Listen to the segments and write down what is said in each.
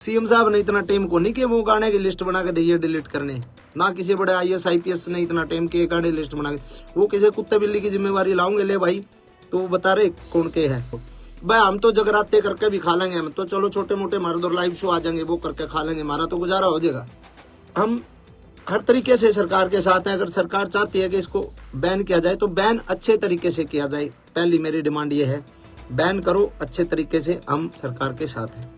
CM साहब ने इतना टाइम को नहीं कि वो गाने की लिस्ट बना के दिए डिलीट करने, ना किसी बड़े आईएएस आईपीएस ने इतना टाइम के गाने लिस्ट बना के, वो किसी कुत्ते बिल्ली की जिम्मेवारी लाऊंगे ले भाई, तो वो बता रहे कौन के है भाई। हम तो जगराते करके भी खा लेंगे, हम तो चलो छोटे मोटे हमारे दो लाइव शो आ जाएंगे वो करके खा लेंगे, हमारा तो गुजारा हो जाएगा। हम हर तरीके से सरकार के साथ हैं। अगर सरकार चाहती है कि इसको बैन किया जाए तो बैन अच्छे तरीके से किया जाए, पहली मेरी डिमांड ये है, बैन करो अच्छे तरीके से, हम सरकार के साथ हैं।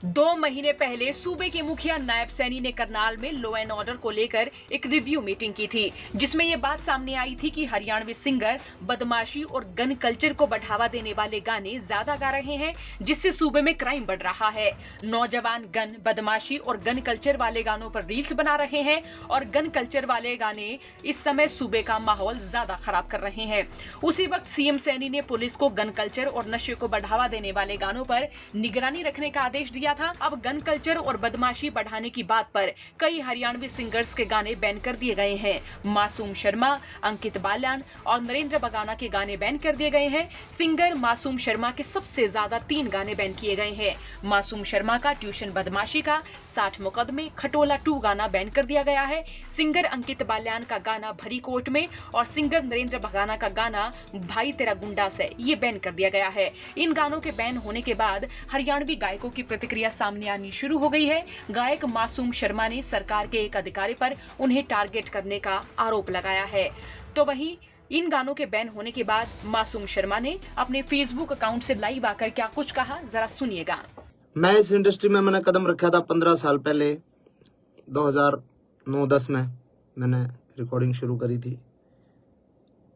2 महीने पहले सूबे के मुखिया नायब सैनी ने करनाल में लॉ एंड ऑर्डर को लेकर एक रिव्यू मीटिंग की थी, जिसमें ये बात सामने आई थी कि हरियाणवी सिंगर बदमाशी और गन कल्चर को बढ़ावा देने वाले गाने ज्यादा गा रहे हैं, जिससे सूबे में क्राइम बढ़ रहा है। नौजवान गन, बदमाशी और गन कल्चर वाले गानों पर रील्स बना रहे हैं और गन कल्चर वाले गाने इस समय सूबे का माहौल ज्यादा खराब कर रहे हैं। उसी वक्त सीएम सैनी ने पुलिस को गन कल्चर और नशे को बढ़ावा देने वाले गानों पर निगरानी रखने का आदेश दिया था। अब गन कल्चर और बदमाशी बढ़ाने की बात पर कई हरियाणवी सिंगर्स के गाने बैन कर दिए गए हैं। मासूम शर्मा, अंकित बाल्यान और नरेंद्र बगाना के गाने बैन कर दिए गए हैं। सिंगर मासूम शर्मा के सबसे ज्यादा 3 गाने बैन किए गए हैं। मासूम शर्मा का ट्यूशन बदमाशी का 60 मुकदमे खटोला 2 गाना बैन कर दिया गया है। सिंगर अंकित बाल्यान का गाना भरी कोर्ट में और सिंगर नरेंद्र बगाना का गाना भाई तेरा गुंडा से ये बैन कर दिया गया है। इन गानों के बैन होने के बाद हरियाणवी गायकों की प्रतिक्रिया सामने आनी शुरू हो गई है। गायक मासूम शर्मा ने सरकार के एक अधिकारी पर उन्हें टारगेट करने का आरोप लगाया है। तो वहीं इन गानों के बैन होने के बाद मासूम शर्मा ने अपने फेसबुक अकाउंट से लाइव आकर क्या कुछ कहा, जरा सुनिएगा। मैं इस इंडस्ट्री में मैंने कदम रखा था 15 साल पहले, 2009-10 में मैंने रिकॉर्डिंग शुरू करी थी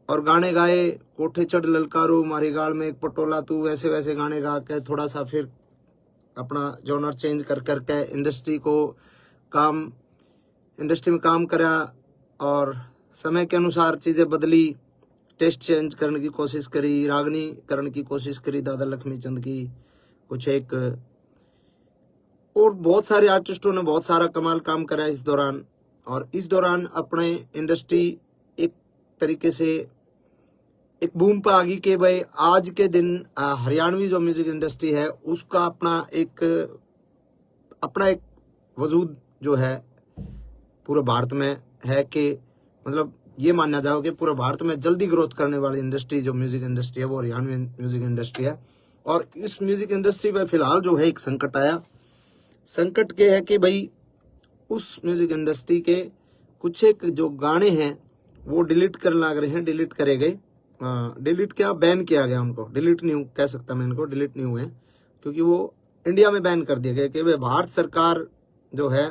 और गाने गाए, कोठे चढ़ ललकारू, मारी गाल में एक पटोला तू, वैसे वैसे गाने गा के थोड़ा सा फिर अपना जॉनर चेंज कर करके इंडस्ट्री में काम करा और समय के अनुसार चीज़ें बदली, टेस्ट चेंज करने की कोशिश करी, रागनी करने की कोशिश करी दादा लक्ष्मी चंद की, कुछ एक और बहुत सारे आर्टिस्टों ने बहुत सारा कमाल काम करा इस दौरान। और इस दौरान अपने इंडस्ट्री एक तरीके से एक बूम पर आ गई कि भाई आज के दिन हरियाणवी जो म्यूजिक इंडस्ट्री है उसका अपना एक वजूद जो है पूरे भारत में है, कि मतलब ये मानना जाओ कि पूरे भारत में जल्दी ग्रोथ करने वाली इंडस्ट्री जो म्यूजिक इंडस्ट्री है वो हरियाणवी म्यूजिक इंडस्ट्री है। और इस म्यूजिक इंडस्ट्री में फिलहाल जो है एक संकट आया। संकट के है कि भाई उस म्यूजिक इंडस्ट्री के कुछ एक जो गाने हैं वो डिलीट करने लग रहे हैं, डिलीट करे गए, डिलीट क्या बैन किया गया उनको, डिलीट नहीं कह सकता मैं इनको, डिलीट नहीं हुए क्योंकि वो इंडिया में बैन कर दिए गए कि भाई भारत सरकार जो है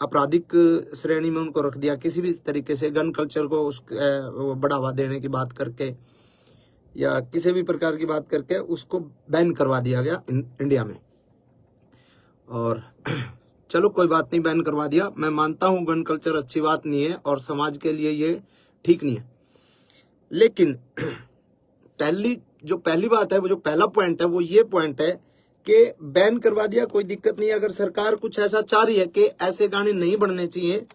आपराधिक श्रेणी में उनको रख दिया, किसी भी तरीके से गन कल्चर को उसको बढ़ावा देने की बात करके या किसी भी प्रकार की बात करके उसको बैन करवा दिया गया इंडिया में। और चलो कोई बात नहीं, बैन करवा दिया, मैं मानता हूँ गन कल्चर अच्छी बात नहीं है और समाज के लिए ये ठीक नहीं है, लेकिन पहली बात है, वो जो पहला पॉइंट है वो ये पॉइंट है कि बैन करवा दिया कोई दिक्कत नहीं है। अगर सरकार कुछ ऐसा चाह रही है कि ऐसे गाने नहीं बनने चाहिए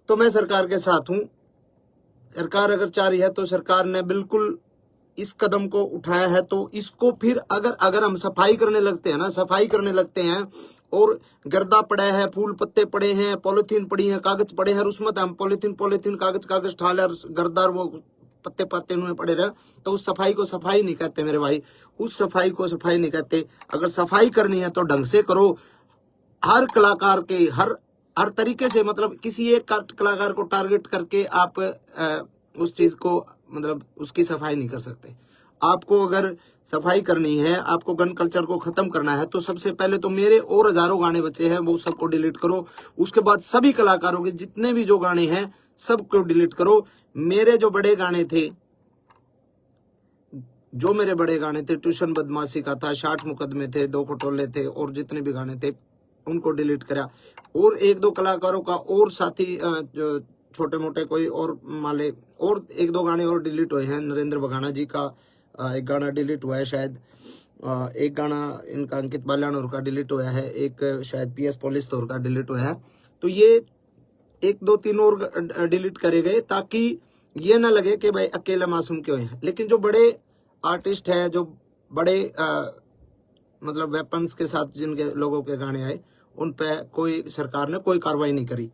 तो मैं सरकार के साथ हूँ। सरकार अगर चाह रही है तो सरकार ने बिल्कुल इस कदम को उठाया है, तो इसको फिर अगर हम सफाई करने लगते हैं और गर्दा पड़ा है, फूल पत्ते पड़े हैं, पॉलिथीन पड़ी है, कागज पड़े हैं, और उसमें हम पॉलिथीन कागज ठाले और गर्दार वो पत्ते उन्हें पड़े रहे, तो उस सफाई को सफाई नहीं कहते मेरे भाई, उस सफाई को सफाई नहीं कहते। अगर सफाई करनी है तो ढंग से करो, हर कलाकार के हर तरीके से, मतलब किसी एक कलाकार को टारगेट करके आप उस चीज को मतलब उसकी सफाई नहीं कर सकते। आपको अगर सफाई करनी है, आपको गन कल्चर को खत्म करना है, तो सबसे पहले तो मेरे और हजारों गाने बचे हैं वो सबको डिलीट करो। उसके बाद सभी कलाकारों के जितने भी जो गाने हैं सबको डिलीट करो। मेरे बड़े गाने थे, ट्यूशन बदमाशी का था, 60 मुकदमे थे, 2 खटोले थे, और जितने भी गाने थे उनको डिलीट करा। और 1-2 कलाकारों का और साथी जो छोटे मोटे कोई और माले और 1-2 गाने और डिलीट हुए हैं। नरेंद्र बगाना जी का एक गाना डिलीट हुआ है शायद, एक गाना इनका अंकित बाल्यान और का डिलीट हुआ है, एक शायद पीएस पुलिस तौर का डिलीट हुआ है। तो ये 1-2-3 और डिलीट करे गए ताकि ये ना लगे कि भाई अकेला मासूम क्यों है। लेकिन जो बड़े आर्टिस्ट हैं, जो बड़े मतलब वेपन्स के साथ जिनके लोगों के गाने आए उन पे कोई सरकार ने कोई कार्रवाई नहीं करी।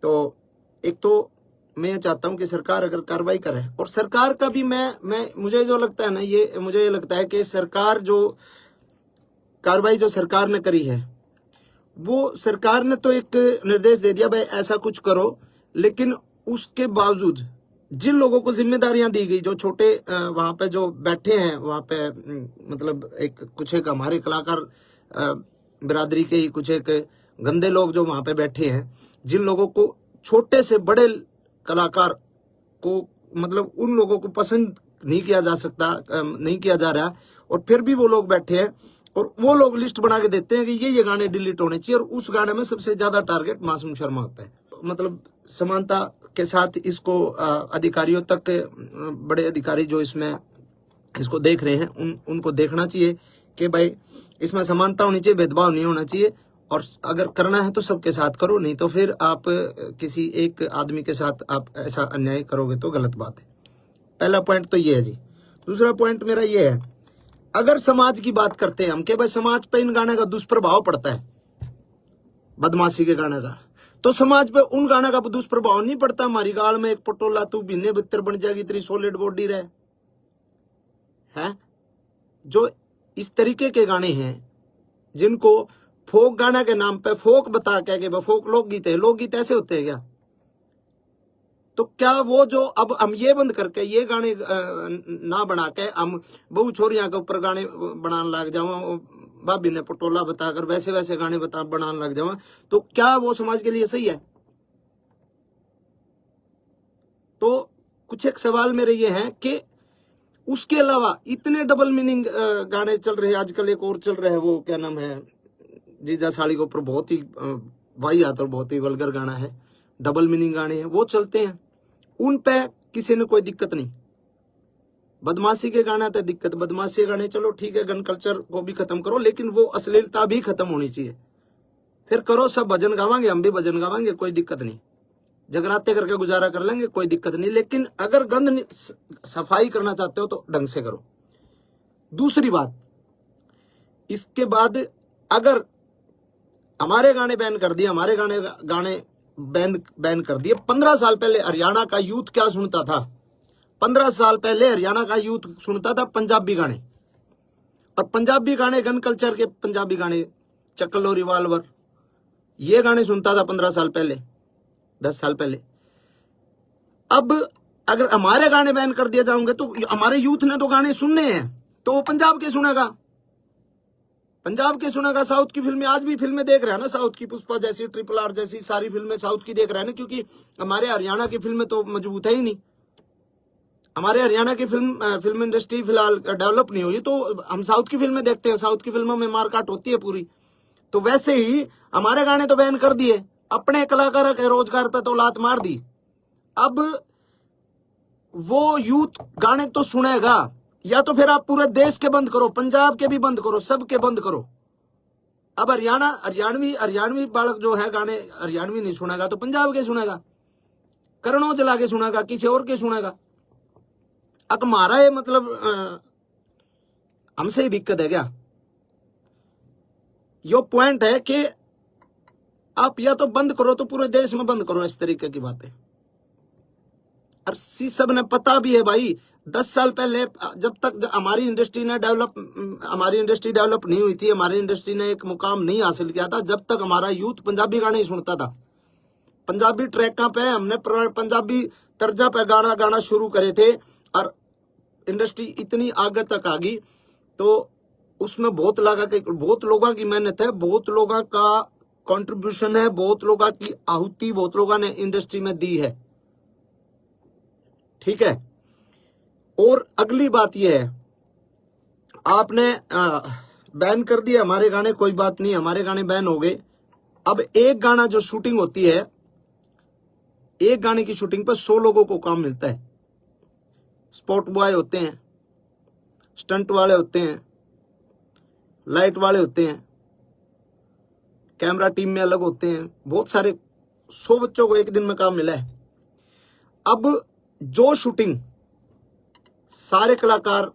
तो एक तो मैं ये चाहता हूं कि सरकार अगर कार्रवाई करे, और सरकार का भी मैं मुझे जो लगता है ना, ये मुझे ये लगता है कि सरकार जो कार्रवाई जो सरकार ने करी है, वो सरकार ने तो एक निर्देश दे दिया भाई ऐसा कुछ करो, लेकिन उसके बावजूद जिन लोगों को जिम्मेदारियां दी गई, जो छोटे वहां पे जो बैठे हैं वहां पे, मतलब एक कुछ एक हमारे कलाकार बिरादरी के ही कुछ एक गंदे लोग जो वहां पे बैठे हैं, जिन लोगों को छोटे से बड़े कलाकार को मतलब उन लोगों को पसंद नहीं किया जा सकता, नहीं किया जा रहा, और फिर भी वो लोग बैठे हैं और वो लोग लिस्ट बना के देते हैं कि ये गाने डिलीट होने चाहिए, और उस गाने में सबसे ज्यादा टारगेट मासूम शर्मा होता है। मतलब समानता के साथ इसको अधिकारियों तक, बड़े अधिकारी जो इसमें इसको देख रहे हैं उनको देखना चाहिए कि भाई इसमें समानता होनी चाहिए, भेदभाव नहीं होना चाहिए, और अगर करना है तो सबके साथ करो, नहीं तो फिर आप किसी एक आदमी के साथ आप ऐसा अन्याय करोगे तो गलत बात है। पहला पॉइंट तो ये है जी। दूसरा पॉइंट मेरा ये है, अगर समाज की बात करते हैं हम कि भाई समाज पे इन गाने का दुष्प्रभाव पड़ता है, बदमाशी के गाने का, तो समाज पे उन गाने का दुष्प्रभाव नहीं पड़ता। हमारी गाल में एक पटोला तू बिन्ने बितर बन जाएगी, तेरी सॉलिड बॉडी रहे है। जो इस तरीके के गाने हैं जिनको फोक गाना के नाम पे फोक बता के फोक लोकगीत है, लोकगीत ऐसे होते हैं क्या? तो क्या वो जो अब हम ये बंद करके ये गाने ना बना के हम बहु छोरियां के ऊपर गाने बनाने लग जाओ, भाभी ने पटोला बताकर वैसे वैसे गाने बनाने लग जाओ, तो क्या वो समाज के लिए सही है? तो कुछ एक सवाल मेरे ये हैं कि उसके अलावा इतने डबल मीनिंग गाने चल रहे हैं आजकल। एक और चल रहा है, वो क्या नाम है, जीजा साड़ी के ऊपर बहुत ही वाहियात और बहुत ही वल्गर गाना है, डबल मीनिंग गाने हैं, वो चलते हैं, उन पे किसी ने कोई दिक्कत नहीं। बदमाशी के गाना तो दिक्कत, बदमाशी के गाने चलो ठीक है, गन कल्चर को भी खत्म करो, लेकिन वो अश्लीलता भी खत्म होनी चाहिए। फिर करो, सब भजन गावांगे, हम भी भजन गावांगे, कोई दिक्कत नहीं, जगराते करके गुजारा कर लेंगे, कोई दिक्कत नहीं, लेकिन अगर गंद सफाई करना चाहते हो तो ढंग से करो। दूसरी बात, इसके बाद अगर हमारे गाने बैन कर दिए, हमारे गाने बैन कर दिए, 15 साल पहले हरियाणा का यूथ क्या सुनता था? 15 साल पहले हरियाणा का यूथ सुनता था पंजाबी गाने, और पंजाबी गाने गन कल्चर के पंजाबी गाने, चक्लो रिवाल्वर, ये गाने सुनता था 15 साल पहले, 10 साल पहले। अब अगर हमारे गाने बैन कर दिए जाएंगे तो हमारे यूथ ने तो गाने सुनने हैं, तो वो पंजाब के सुनेगा, पंजाब के सुनेगा। साउथ की फिल्में, आज भी फिल्में देख रहे हैं ना, साउथ की पुष्पा जैसी, RRR जैसी सारी फिल्में साउथ की देख रहे हैं ना, क्योंकि हमारे हरियाणा की फिल्में तो मजबूत है ही नहीं। हमारे हरियाणा की फिल्म इंडस्ट्री फिलहाल डेवलप नहीं हुई, तो हम साउथ की फिल्में देखते हैं, साउथ की फिल्मों में मारकाट होती है पूरी। तो वैसे ही हमारे गाने तो बैन कर दिए, अपने कलाकारों के रोजगार पे तो लात मार दी। अब वो यूथ गाने तो सुनेगा, या तो फिर आप पूरे देश के बंद करो, पंजाब के भी बंद करो, सबके बंद करो। अब हरियाणवी बालक जो है गाने हरियाणवी नहीं सुनेगा तो पंजाब के सुनेगा, करण औजला के सुनेगा, किसी और के सुनेगा। अब हमारा ये मतलब हमसे ही दिक्कत है क्या? यो पॉइंट है कि आप या तो बंद करो तो पूरे देश में बंद करो, इस तरीके की बातें। और सब ने पता भी है भाई, 10 साल पहले जब तक हमारी इंडस्ट्री डेवलप नहीं हुई थी, हमारी इंडस्ट्री ने एक मुकाम नहीं हासिल किया था, जब तक हमारा यूथ पंजाबी गाने ही सुनता था। पंजाबी ट्रैकों पे हमने पंजाबी तर्जा पे गाना शुरू करे थे, और इंडस्ट्री इतनी आगे तक आ गई, तो उसमें बहुत लोगों की मेहनत है, बहुत लोगों का कंट्रीब्यूशन है, बहुत लोगों की आहुति बहुत लोगों ने इंडस्ट्री में दी है, ठीक है। और अगली बात यह है, आपने बैन कर दिया हमारे गाने, कोई बात नहीं, हमारे गाने बैन हो गए। अब एक गाना जो शूटिंग होती है, एक गाने की शूटिंग पर 100 लोगों को काम मिलता है। स्पॉट बॉय होते हैं, स्टंट वाले होते हैं, लाइट वाले होते हैं, कैमरा टीम में अलग होते हैं, बहुत सारे 100 बच्चों को एक दिन में काम मिला है। अब जो शूटिंग सारे कलाकार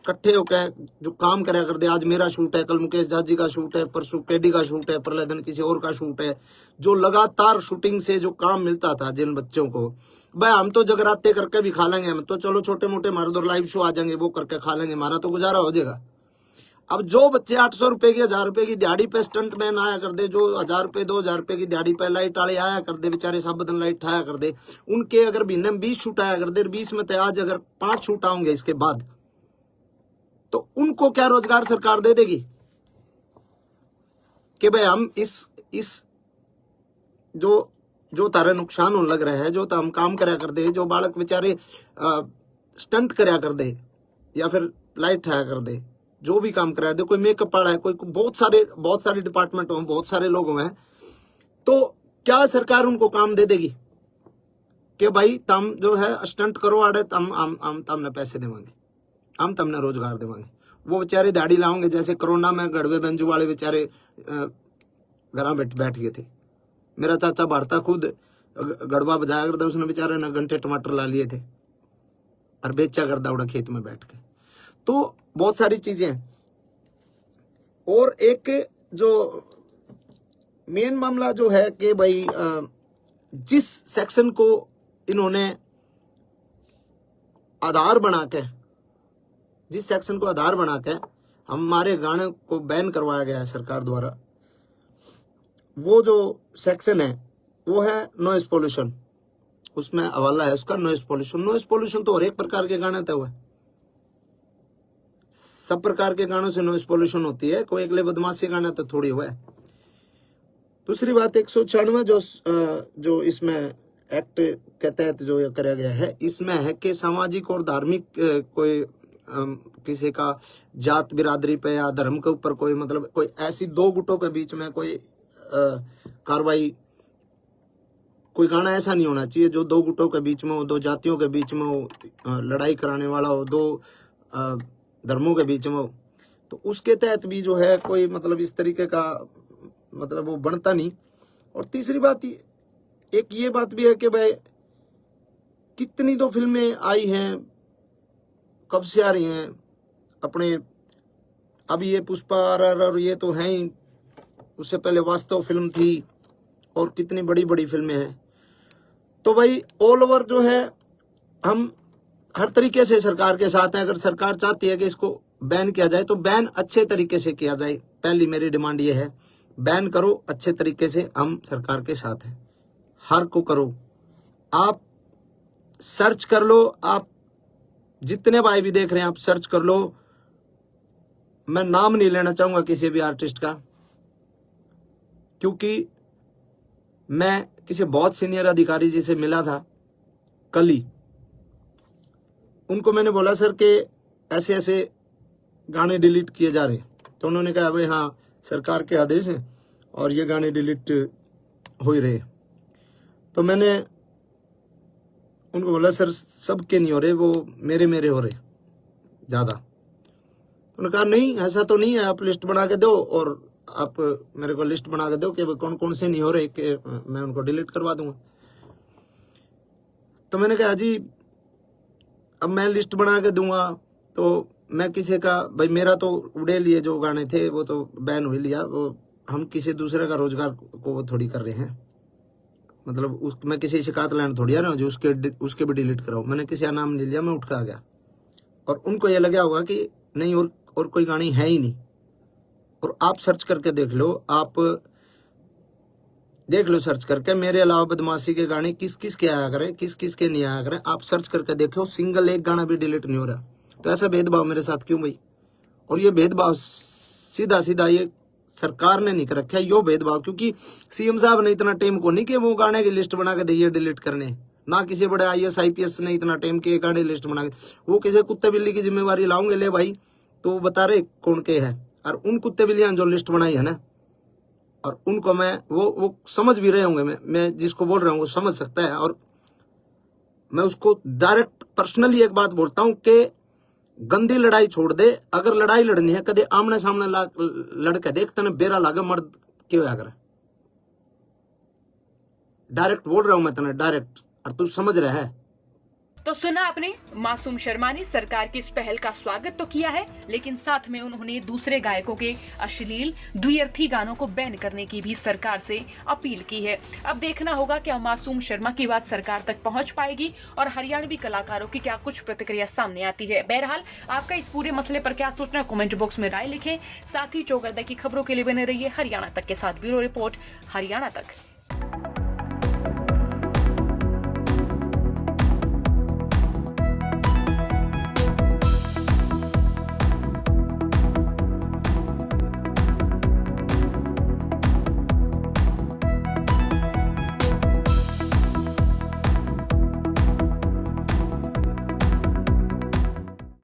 इकट्ठे होकर जो काम करा करते, आज मेरा शूट है, कल मुकेश जाजी का शूट है, परसों केडी का शूट है, परले दिन किसी और का शूट है, जो लगातार शूटिंग से जो काम मिलता था जिन बच्चों को, भाई हम तो जगराते करके भी खा लेंगे, हम तो चलो छोटे मोटे हमारे उधर लाइव शो आ जाएंगे, वो करके खा लेंगे, हमारा तो गुजारा हो जाएगा। अब जो बच्चे 800 रुपए की 1000 रुपए की दिहाड़ी पे स्टंट मैन आया कर दे, जो 1000 रुपए 2000 रुपए की दिहाड़ी पे लाइट वाले आया कर दे, बेचारे सब बदन लाइट आया कर दे, उनके अगर महीने में 20 शूट आया कर दे, 20 में तो आज अगर 5 शूट आएंगे इसके बाद, तो उनको क्या रोजगार सरकार दे देगी कि भाई हम इस जो तारे नुकसान होने लग रहा है, जो हम काम करा कर दे, जो बालक बेचारे स्टंट करा कर दे या फिर लाइट आया कर दे, जो भी काम करा दे, कोई मेकअप वाला है, कोई बहुत सारे डिपार्टमेंट हो, बहुत सारे लोग हैं, तो क्या सरकार उनको काम दे देगी कि भाई तुम जो है स्टंट करो आड़े, हम तुमने पैसे देवांगे, हम तुमने रोजगार देवांगे। वो बेचारे दाढ़ी लाओगे, जैसे कोरोना में गड़वे बेंजू वाले बेचारे घर बैठ गए थे। मेरा चाचा भारता खुद गड़वा बजाया करता, उसने बेचारे ने घंटे टमाटर ला लिए थे और बेचा करता उड़ा खेत में बैठ के। तो बहुत सारी चीजें हैं। और एक जो मेन मामला जो है कि भाई जिस सेक्शन को इन्होंने आधार बना के, जिस सेक्शन को आधार बना के हमारे गाने को बैन करवाया गया है सरकार द्वारा, वो जो सेक्शन है वो है नॉइज पोल्यूशन। उसमें हवाला है उसका नॉइज पोल्यूशन। नॉइज पोल्यूशन तो हर एक प्रकार के गाने तय हुए, सब प्रकार के गानों से नॉइज पोल्यूशन होती है, कोई अगले बदमाशी गाना तो थोड़ी हुआ है। दूसरी बात 196 जो इसमें एक्ट के तहत जो ये कराया गया है, इसमें है कि सामाजिक और धार्मिक कोई किसी का जात बिरादरी पे या धर्म के ऊपर कोई मतलब कोई ऐसी दो गुटों के बीच में कोई कार्रवाई, कोई गाना ऐसा नहीं होना चाहिए जो दो गुटों के बीच में हो, दो जातियों के बीच में हो, लड़ाई कराने वाला हो, दो धर्मों के बीच में हो। तो उसके तहत भी जो है कोई मतलब इस तरीके का मतलब वो बनता नहीं। और तीसरी बात एक ये बात भी है कि भाई कितनी तो फिल्में आई हैं, कब से आ रही हैं अपने, अभी ये पुष्पा और ये तो हैं ही, उससे पहले वास्तव फिल्म थी और कितनी बड़ी बड़ी फिल्में हैं। तो भाई ऑल ओवर जो है हम हर तरीके से सरकार के साथ हैं। अगर सरकार चाहती है कि इसको बैन किया जाए तो बैन अच्छे तरीके से किया जाए। पहली मेरी डिमांड ये है, बैन करो अच्छे तरीके से, हम सरकार के साथ हैं। हर को करो, आप सर्च कर लो, आप जितने भाई भी देख रहे हैं आप सर्च कर लो। मैं नाम नहीं लेना चाहूंगा किसी भी आर्टिस्ट का, क्योंकि मैं किसी बहुत सीनियर अधिकारी जी से मिला था कल ही। उनको मैंने बोला सर कि ऐसे ऐसे गाने डिलीट किए जा रहे हैं, तो उन्होंने कहा भाई हाँ सरकार के आदेश हैं और ये गाने डिलीट हो ही रहे। तो मैंने उनको बोला सर सबके नहीं हो रहे, वो मेरे हो रहे ज़्यादा। उन्होंने कहा नहीं ऐसा तो नहीं है, आप लिस्ट बना के दो और आप मेरे को लिस्ट बना के दो कि कौन कौन से नहीं हो रहे, कि मैं उनको डिलीट करवा दूंगा। तो मैंने कहा जी अब मैं लिस्ट बना के दूंगा तो मैं किसी का, भाई मेरा तो उड़े लिए जो गाने थे वो तो बैन हो लिया, वो हम किसी दूसरे का रोजगार को वो थोड़ी कर रहे हैं। मतलब मैं किसी शिकायत लाइन थोड़ी आ रहा हूँ जो उसके भी डिलीट कराओ। मैंने किसी का नाम ले लिया, मैं उठ के आ गया और उनको ये लगा होगा कि नहीं और कोई गाने है ही नहीं। और आप सर्च करके देख लो, आप देख लो सर्च करके, मेरे अलावा बदमाशी के गाने किस किस के आया करें, किस किस के नहीं आया करें, आप सर्च करके देखो, सिंगल एक गाना भी डिलीट नहीं हो रहा। तो ऐसा भेदभाव मेरे साथ क्यों भाई? और ये भेदभाव सीधा सीधा ये सरकार ने नहीं कर रखा है, यो भेदभाव, क्योंकि सीएम साहब ने इतना टाइम को नहीं कि वो गाने की लिस्ट बना के दिए डिलीट करने, ना किसी बड़े IAS IPS ने इतना टाइम के गाने लिस्ट बना के, वो किसी कुत्ते बिल्ली की जिम्मेवारी लाऊंगे ले भाई, तो वो बता रहे कौन के है। और उन कुत्ते बिल्लियां जो लिस्ट बनाई है ना, और उनको मैं वो समझ भी रहे होंगे, मैं जिसको बोल रहा हूँ वो समझ सकता है। और मैं उसको डायरेक्ट पर्सनली एक बात बोलता हूँ कि गंदी लड़ाई छोड़ दे, अगर लड़ाई लड़नी है कदे आमने सामने लड़के देख, तने बेरा लागे मर्द क्यों अगर डायरेक्ट बोल रहा हूं मैं तने डायरेक्ट, और तू समझ रहा है। तो सुना आपने, मासूम शर्मा ने सरकार की इस पहल का स्वागत तो किया है, लेकिन साथ में उन्होंने दूसरे गायकों के अश्लील द्व्यर्थी गानों को बैन करने की भी सरकार से अपील की है। अब देखना होगा क्या मासूम शर्मा की बात सरकार तक पहुंच पाएगी और हरियाणवी कलाकारों की क्या कुछ प्रतिक्रिया सामने आती है। बहरहाल आपका इस पूरे मसले पर क्या सोचना है, कमेंट बॉक्स में राय लिखें। साथ ही चौगरदा की खबरों के लिए बने रहिए हरियाणा तक के साथ। ब्यूरो रिपोर्ट, हरियाणा तक।